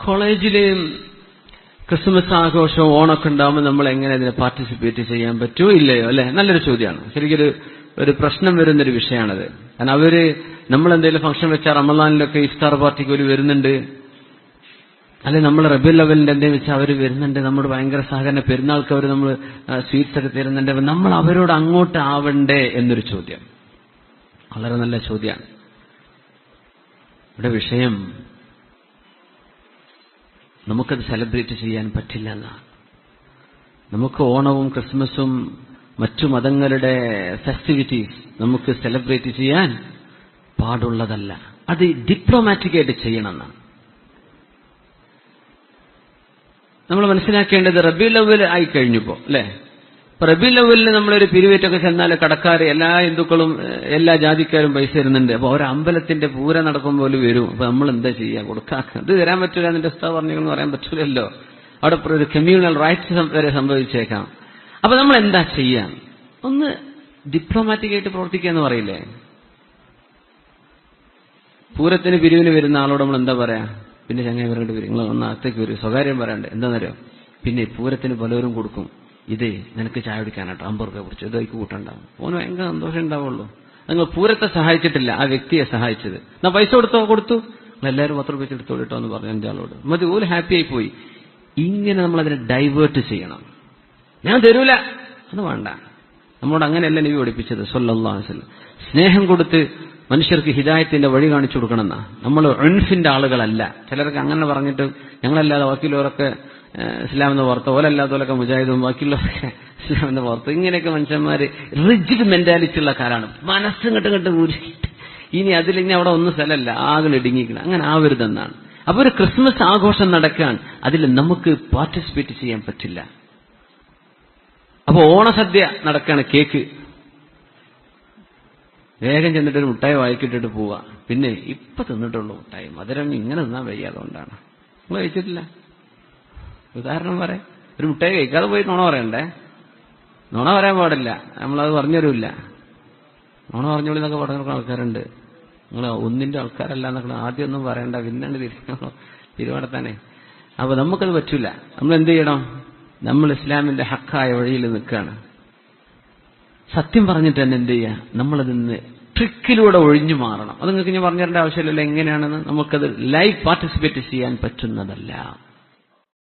കോളേജില് ക്രിസ്മസ് ആഘോഷവും ഓണമൊക്കെ ഉണ്ടാകുമ്പോൾ നമ്മൾ എങ്ങനെ അതിനെ പാർട്ടിസിപ്പേറ്റ് ചെയ്യാൻ പറ്റുമോ ഇല്ലയോ അല്ലെ? നല്ലൊരു ചോദ്യമാണ്. ശരിക്കൊരു പ്രശ്നം വരുന്നൊരു വിഷയമാണത്. കാരണം നമ്മൾ എന്തെങ്കിലും ഫംഗ്ഷൻ വെച്ചാൽ റമദാനിലൊക്കെ ഇഫ്താർ പാർട്ടിക്ക് ഒരു വരുന്നുണ്ട്, അല്ലെ നമ്മൾ റബീഉൽ അവ്വലിന്റെ എന്തെങ്കിലും വെച്ചാൽ അവർ വരുന്നുണ്ട്, നമ്മുടെ ഭയങ്കര സഹകരണ പെരുന്നാൾക്ക് അവർ നമ്മൾ സ്വീറ്റ്സ് ഒക്കെ തരുന്നുണ്ട്. നമ്മൾ അവരോട് അങ്ങോട്ട് ആവണ്ടേ എന്നൊരു ചോദ്യം, വളരെ നല്ല ചോദ്യമാണ്. ഇവിടെ വിഷയം നമുക്കത് സെലിബ്രേറ്റ് ചെയ്യാൻ പറ്റില്ല എന്നാണ്. നമുക്ക് ഓണവും ക്രിസ്മസും മറ്റു മതങ്ങളുടെ ഫെസ്റ്റിവിറ്റീസ് നമുക്ക് സെലിബ്രേറ്റ് ചെയ്യാൻ പാടുള്ളതല്ല. അത് ഡിപ്ലോമാറ്റിക്കായിട്ട് ചെയ്യണമെന്നാണ് നമ്മൾ മനസ്സിലാക്കേണ്ടത്. റബീഉൽ അവ്വൽ ആയി കഴിഞ്ഞപ്പോ അല്ലെ, ഇപ്പൊ റബീഉൽ അവ്വലിന് നമ്മളൊരു പിരിവേറ്റൊക്കെ ചെന്നാൽ കടക്കാർ എല്ലാ ഹിന്ദുക്കളും എല്ലാ ജാതിക്കാരും പൈസ തരുന്നുണ്ട്. അപ്പൊ ഒരു അമ്പലത്തിന്റെ പൂര നടക്കുമ്പോൾ വരും. അപ്പൊ നമ്മൾ എന്താ ചെയ്യാ? കൊടുക്കാക്ക ഇത് തരാൻ പറ്റൂല, എന്റെ ഉസ്താദ് പറഞ്ഞെന്ന് പറയാൻ പറ്റൂലല്ലോ. അവിടെ ഒരു കമ്മ്യൂണൽ റൈറ്റ്സ് വരെ സംഭവിച്ചേക്കാം. അപ്പൊ നമ്മൾ എന്താ ചെയ്യാം? ഒന്ന് ഡിപ്ലോമാറ്റിക്കായിട്ട് പ്രവർത്തിക്കുക എന്ന് പറയില്ലേ. പൂരത്തിന് പിരിവിന് വരുന്ന ആളോട് നമ്മൾ എന്താ പറയാ? പിന്നെ ചങ്ങായി പറഞ്ഞിട്ട് വരും, നിങ്ങൾ ഒന്ന് അകത്തേക്ക് വരും, സ്വകാര്യം പറയാണ്ട്. എന്താണെന്നറിയോ? പിന്നെ പൂരത്തിന് പലരും കൊടുക്കും, ഇതേ നിനക്ക് ചായ കുടിക്കാനാട്ടോ 50 രൂപ കുറിച്ച് ഇതായിക്ക് കൂട്ടുണ്ടാവും. ഓന് ഭയങ്കര സന്തോഷം ഉണ്ടാവുള്ളൂ. നിങ്ങൾ പൂരത്തെ സഹായിച്ചിട്ടില്ല, ആ വ്യക്തിയെ സഹായിച്ചത്. എന്നാ പൈസ കൊടുത്തു, എല്ലാവരും 10 രൂപ എടുത്തോളിട്ടോ എന്ന് പറഞ്ഞു എന്റെ ആളോട്. മതി, ഓല് ഹാപ്പി ആയി പോയി. ഇങ്ങനെ നമ്മൾ അതിനെ ഡൈവേർട്ട് ചെയ്യണം. ഞാൻ തരൂല, അത് വേണ്ട. നമ്മളോട് അങ്ങനെയല്ല നബി പഠിപ്പിച്ചത് സ്വല്ലല്ലാഹു അലൈഹി വസല്ലം. സ്നേഹം കൊടുത്ത് മനുഷ്യർക്ക് ഹിദായത്തിന്റെ വഴി കാണിച്ചു കൊടുക്കണമെന്നാ. നമ്മൾ ഉൻഫിന്റെ ആളുകളല്ല. ചിലർക്ക് അങ്ങനെ പറഞ്ഞിട്ട് ഞങ്ങളല്ലാതെ ബാക്കിയുള്ളവരൊക്കെ ഇസ്ലാം എന്ന് പുറത്ത്, ഓലല്ലാത്തവരൊക്കെ മുജാഹിദും ബാക്കിയുള്ളവരൊക്കെ ഇസ്ലാം എന്ന് പുറത്ത്, ഇങ്ങനെയൊക്കെ മനുഷ്യന്മാര് റിജിഡ് മെന്റാലിറ്റി ഉള്ള കാലാണ്. മനസ്സും കെട്ട് ഊരിക്കിട്ട് ഇനി അവിടെ ഒന്നും സ്ഥലമല്ല, ആകെ ഇടുങ്ങിക്കണം. അങ്ങനെ ആവരുതെന്നാണ്. അപ്പൊ ഒരു ക്രിസ്മസ് ആഘോഷം നടക്കാൻ അതിൽ നമുക്ക് പാർട്ടിസിപ്പേറ്റ് ചെയ്യാൻ പറ്റില്ല. അപ്പൊ ഓണസദ്യ നടക്കാണ്, കേക്ക് വേഗം ചെന്നിട്ട് ഒരു മുട്ടായി വായിക്കിട്ടിട്ട് പോവാ. പിന്നെ ഇപ്പൊ തിന്നിട്ടുള്ളൂ മുട്ടായി, മധുരം ഇങ്ങനെ തിന്നാൻ വയ്യ, അതുകൊണ്ടാണ്. നിങ്ങൾ കഴിച്ചിട്ടില്ല? ഉദാഹരണം പറയാം, ഒരു മുട്ടായി കഴിക്കാതെ പോയി നുണ പറയണ്ടേ? നുണ പറയാൻ പാടില്ല, നമ്മളത് പറഞ്ഞുതരില്ല. നുണ പറഞ്ഞോളി എന്നൊക്കെ പറഞ്ഞ ആൾക്കാരുണ്ട്. നിങ്ങൾ ഒന്നിന്റെ ആൾക്കാരല്ല എന്നൊക്കെ ആദ്യം ഒന്നും പറയണ്ട, പിന്നാണ്ട് തിരുവടത്താനേ. അപ്പൊ നമുക്കത് പറ്റൂല. നമ്മൾ എന്ത് ചെയ്യണം? നമ്മൾ ഇസ്ലാമിന്റെ ഹക്കായ വഴിയിൽ നിൽക്കുകയാണ്. സത്യം പറഞ്ഞിട്ട് തന്നെ എന്ത് ചെയ്യുക? നമ്മളതിന്ന് ട്രിക്കിലൂടെ ഒഴിഞ്ഞു മാറണം. അത് നിങ്ങൾക്ക് ഞാൻ പറഞ്ഞു തരേണ്ട ആവശ്യമില്ലല്ലോ എങ്ങനെയാണെന്ന്. നമുക്കത് ലൈവ് പാർട്ടിസിപ്പേറ്റ് ചെയ്യാൻ പറ്റുന്നതല്ല.